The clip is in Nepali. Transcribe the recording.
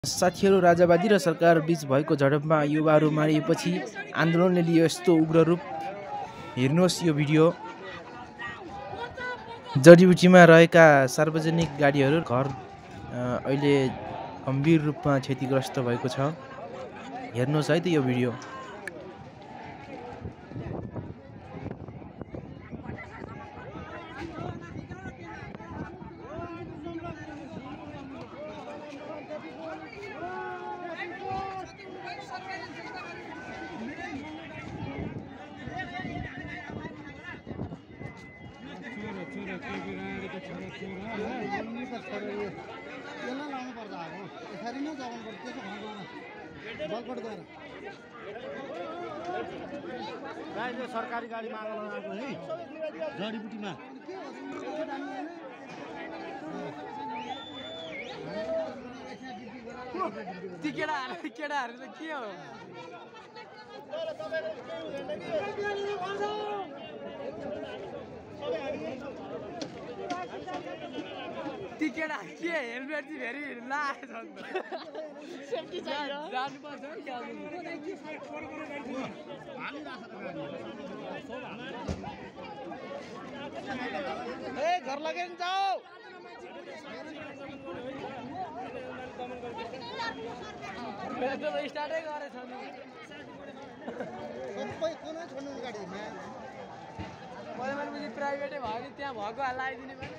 साथीहरू राजावादी र सरकार बीच भएको झडपमा युवाहरू मारिएपछि आन्दोलनले लियो यस्तो उग्र रूप। हेर्नुहोस् यो भिडियो। जडीबुटीमा रहेका सार्वजनिक गाडीहरू घर अहिले गम्भीर रूपमा क्षतिग्रस्त भएको छ। हेर्नुहोस् है त यो भिडियो। सरकारी गाडी मागेर आएको है जडीबुटीमा केटाहरू त के हो ती केटाहरू के हेलमेट चाहिँ फेरि लाएछ सेफ्टी चाहियो जानुपर्छ ए घर लगेर जाऊ स्टार्टै गरेछ सबै कुनै छोड्नु गाडीमा मैले प्राइभेटै भयो नि त्यहाँ भएको लगाइदिने पनि